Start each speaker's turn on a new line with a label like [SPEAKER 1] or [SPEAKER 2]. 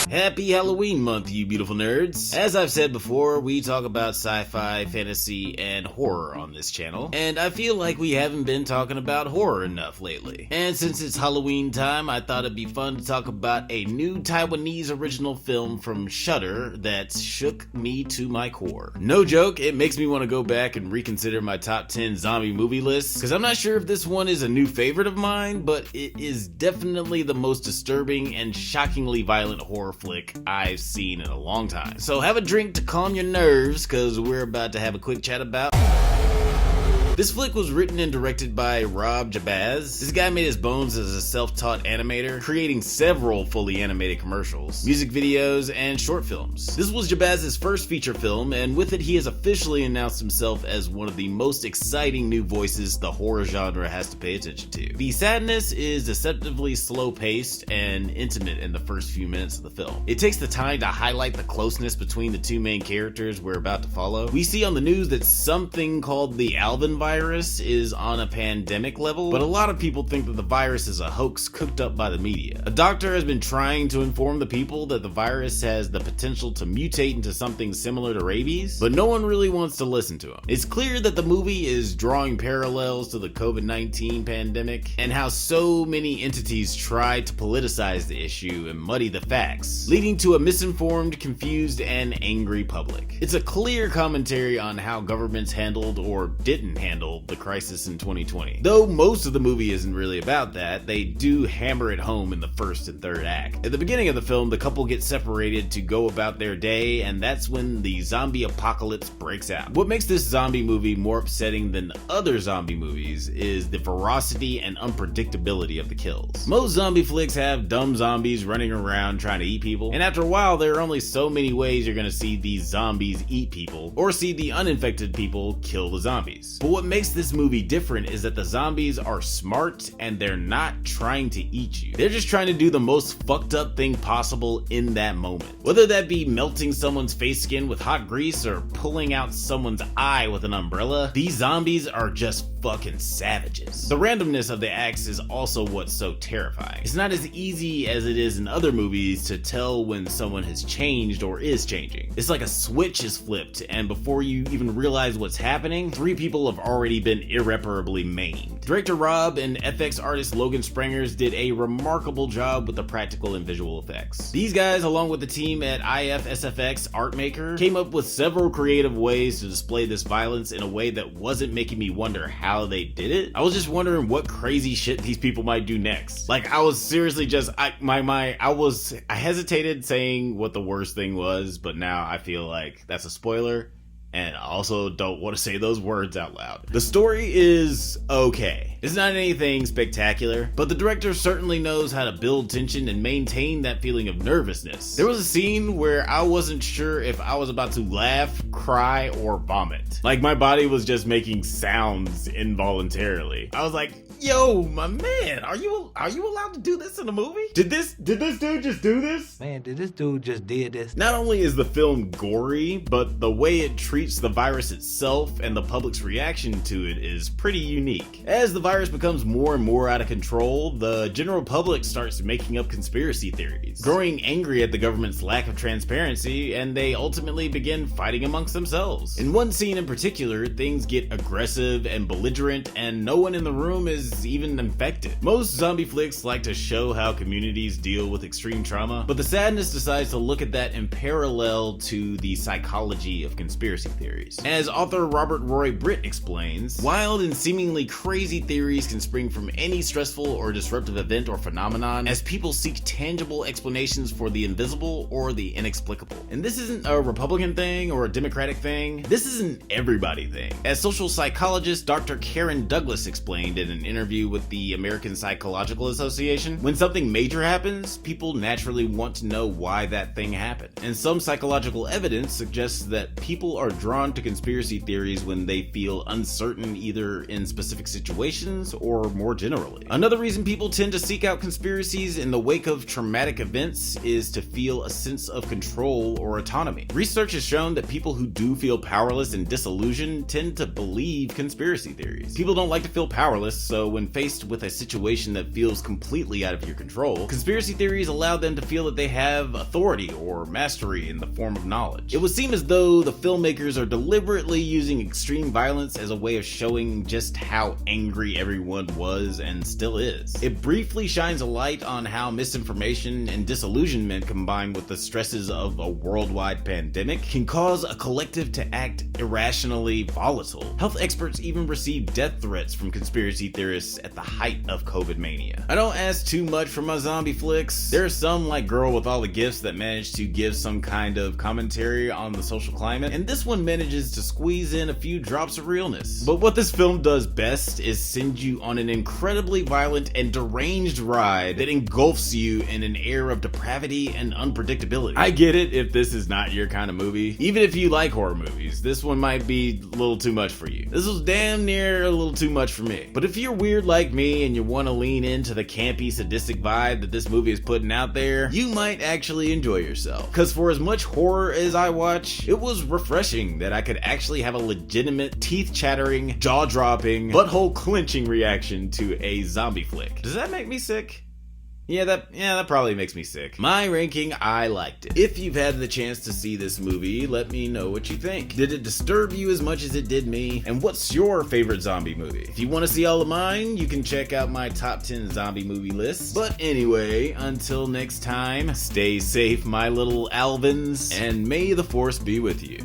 [SPEAKER 1] Happy Halloween month, you beautiful nerds. As I've said before, we talk about sci-fi, fantasy, and horror on this channel, and I feel like we haven't been talking about horror enough lately. And since it's Halloween time, I thought it'd be fun to talk about a new Taiwanese original film from Shudder that shook me to my core. No joke, it makes me want to go back and reconsider my top 10 zombie movie list, because I'm not sure if this one is a new favorite of mine, but it is definitely the most disturbing and shockingly violent horror flick I've seen in a long time. So have a drink to calm your nerves, because we're about to have a quick chat about... This flick was written and directed by Rob Jabaz. This guy made his bones as a self-taught animator, creating several fully animated commercials, music videos, and short films. This was Jabaz's first feature film, and with it he has officially announced himself as one of the most exciting new voices the horror genre has to pay attention to. The sadness is deceptively slow-paced and intimate in the first few minutes of the film. It takes the time to highlight the closeness between the two main characters we're about to follow. We see on the news that something called the Alvin virus is on a pandemic level, but a lot of people think that the virus is a hoax cooked up by the media. A doctor has been trying to inform the people that the virus has the potential to mutate into something similar to rabies, but no one really wants to listen to him. It's clear that the movie is drawing parallels to the COVID-19 pandemic and how so many entities try to politicize the issue and muddy the facts, leading to a misinformed, confused, and angry public. It's a clear commentary on how governments handled or didn't handle the crisis in 2020. Though most of the movie isn't really about that, they do hammer it home in the first and third act. At the beginning of the film, the couple get separated to go about their day, and that's when the zombie apocalypse breaks out. What makes this zombie movie more upsetting than other zombie movies is the ferocity and unpredictability of the kills. Most zombie flicks have dumb zombies running around trying to eat people, and after a while there are only so many ways you're gonna see these zombies eat people, or see the uninfected people kill the zombies. But what makes this movie different is that the zombies are smart and they're not trying to eat you. They're just trying to do the most fucked up thing possible in that moment. Whether that be melting someone's face skin with hot grease or pulling out someone's eye with an umbrella, these zombies are just fucking savages. The randomness of the acts is also what's so terrifying. It's not as easy as it is in other movies to tell when someone has changed or is changing. It's like a switch is flipped, and before you even realize what's happening, 3 people have already been irreparably maimed. Director Rob and FX artist Logan Sprangers did a remarkable job with the practical and visual effects. These guys, along with the team at IFSFX Artmaker, came up with several creative ways to display this violence in a way that wasn't making me wonder how they did it. I was just wondering what crazy shit these people might do next. Like, I was seriously just, I hesitated saying what the worst thing was, but now I feel like that's a spoiler. And I also don't want to say those words out loud. The story is okay. It's not anything spectacular, but the director certainly knows how to build tension and maintain that feeling of nervousness. There was a scene where I wasn't sure if I was about to laugh, cry, or vomit. Like, my body was just making sounds involuntarily. I was like, yo, my man, are you allowed to do this in a movie? Did this dude just do this?
[SPEAKER 2] Man, did this dude just did this?
[SPEAKER 1] Not only is the film gory, but the way it treats the virus itself and the public's reaction to it is pretty unique. As the virus becomes more and more out of control, the general public starts making up conspiracy theories, growing angry at the government's lack of transparency, and they ultimately begin fighting amongst themselves. In one scene in particular, things get aggressive and belligerent, and no one in the room is even infected. Most zombie flicks like to show how communities deal with extreme trauma, but the sadness decides to look at that in parallel to the psychology of conspiracy theories. As author Robert Roy Britt explains, wild and seemingly crazy theories can spring from any stressful or disruptive event or phenomenon as people seek tangible explanations for the invisible or the inexplicable. And this isn't a Republican thing or a Democratic thing. This is an everybody thing. As social psychologist Dr. Karen Douglas explained in an interview with the American Psychological Association, when something major happens, people naturally want to know why that thing happened. And some psychological evidence suggests that people are drawn to conspiracy theories when they feel uncertain either in specific situations or more generally. Another reason people tend to seek out conspiracies in the wake of traumatic events is to feel a sense of control or autonomy. Research has shown that people who do feel powerless and disillusioned tend to believe conspiracy theories. People don't like to feel powerless, so when faced with a situation that feels completely out of your control, conspiracy theories allow them to feel that they have authority or mastery in the form of knowledge. It would seem as though the filmmakers are deliberately using extreme violence as a way of showing just how angry everyone was and still is. It briefly shines a light on how misinformation and disillusionment combined with the stresses of a worldwide pandemic can cause a collective to act irrationally volatile. Health experts even received death threats from conspiracy theorists at the height of COVID mania. I don't ask too much for my zombie flicks. There are some like Girl with All the Gifts that manage to give some kind of commentary on the social climate, and this one manages to squeeze in a few drops of realness. But what this film does best is send you on an incredibly violent and deranged ride that engulfs you in an air of depravity and unpredictability. I get it if this is not your kind of movie. Even if you like horror movies, this one might be a little too much for you. This was damn near a little too much for me. But if you're weird like me and you want to lean into the campy, sadistic vibe that this movie is putting out there, you might actually enjoy yourself. Cause for as much horror as I watch, it was refreshing that I could actually have a legitimate, teeth-chattering, jaw-dropping, butthole-clenching reaction to a zombie flick. Does that make me sick? Yeah, that probably makes me sick. My ranking, I liked it. If you've had the chance to see this movie, let me know what you think. Did it disturb you as much as it did me? And what's your favorite zombie movie? If you want to see all of mine, you can check out my top 10 zombie movie list. But anyway, until next time, stay safe, my little Alvins, and may the Force be with you.